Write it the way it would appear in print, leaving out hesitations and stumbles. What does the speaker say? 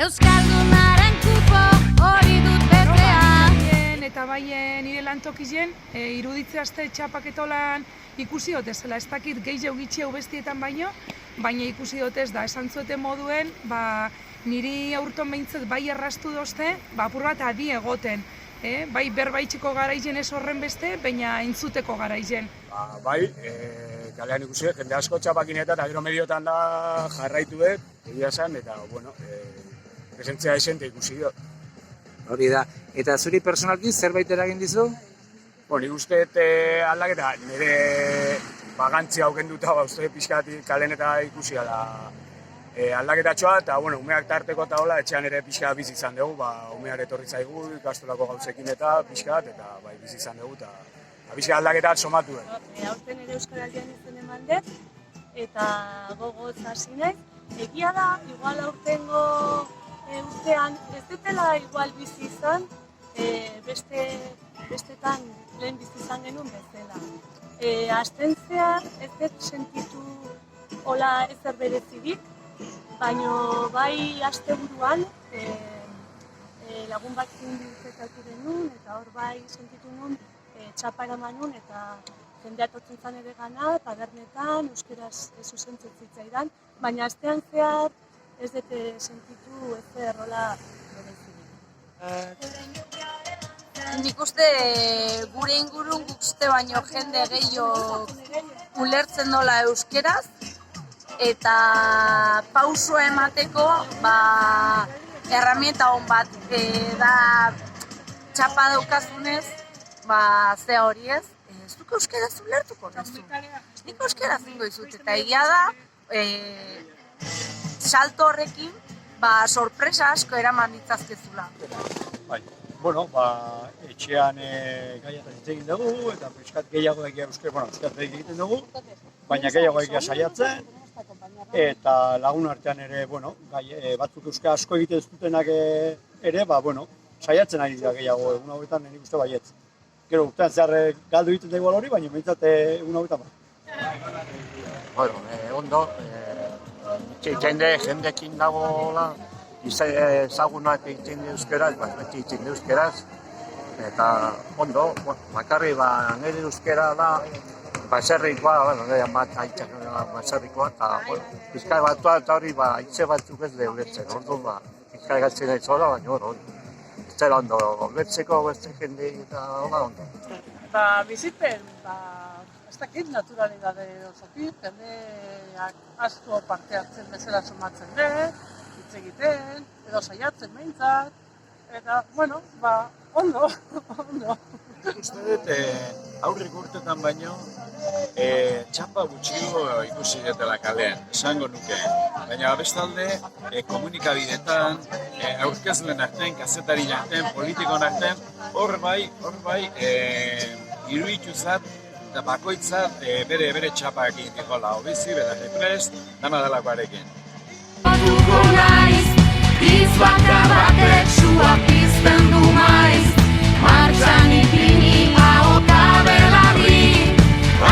Euskaldunaren kupo hori dut betea. Eta bai nire lantokien iruditze aste txapaketolan ikusi dotezela, ez dakit gehiago gitxi hau bestietan baino, baina ikusi dotez da, esan zueten moduen, niri aurton behintzat bai errastu dozte, apur bat adi egoten, bai berbaitxiko garaizen ez horren beste, baina entzuteko garaizen. Bai, kalean ikusi, jende asko txapakinetan eta gero mediotan da jarraitu dut, egia esan, eta, bueno, presentzia esente ikusi dut. Hori da. Eta zuri personalki zerbait eragin dizu? Nik uste aldaketa nire bagantzia aukenduta, uste pixkatik kalen eta ikusi da aldaketatxoa, eta umeak tarteko eta hola, etxean ere pixka bizi izan dugu, umeak etorri zaigu, ikastolako gauzekin eta pixkat, eta bizi izan dugu, eta pixka aldaketat somatu dut. Aurten ere Euskaraldian izen eman dut, eta gogoz hasi naiz. Egia da, igual aurtengo urtean ez dutela igual bizi izan, bestetan lehen bizi izan genuen bezala. Asten zehar ez dut sentitu hola ezer berezirik, baina bai asteburuan lagun batzun biltzekatu denun, eta hor bai sentitu nun txapa eraman nun, eta jendea etortzen zan ere gana, tabernetan, euskeraz zuzentzen zitzaidan, baina astean zehar ez dut sentitu ezer hola berezirik. Nik uste gure ingurun guk uste baino jende gehiago ulertzen dola euskeraz, eta pausua emateko erramienta hon bat da txapa daukazunez, ze hori ez, zuk euskeraz ulertuko nazu. Nik euskeraz ingo izut, eta egia da, salto horrekin, sorpresa asko eraman ditzazkezula. Etxean gaiatan hitz egin dugu, eta pixkat gehiago egia euskeraz egiten dugu, baina gehiago egia saiatzen, eta lagun artean ere, batzuk euskara asko egiten zutenak ere, saiatzen ari dira gehiago, egun hauetan nik uste baietz. Gero urtean zehar galdu egiten dugu hori, baina behintzat egun hauetan Ondo, jendekin dagoela, ezagunak egiten euskeraz, beti egiten euskeraz, eta ondo, bakarri nire euskera da, baserrikoa, baserrikoa, eta pizkai batua eta hori hitze batzuk ez leuletzen, orduan pizkai gatzen ez hola, baina hori, ez dela ondo, letzeko beste jende eta hola ondo. Bizipen, ez dakit naturalidade osotik, jendeak asko parte hartzen bezala somatzen dut, hitz egiten, edo saiatzen behintzat, eta, ondo. Uste dut, aurrik urtetan baino, txapa gutxiago ikusi dutela kalean, esango nuke. Baina bestalde, komunikabidetan, aurkezlen artean, kazetarien artean, politikon artean, hor bai, iruituzat, eta bakoitzat bere txapak egin dikola, obizi, bera represt, dana delakoarekin. Batuko naiz, izbaka batek suak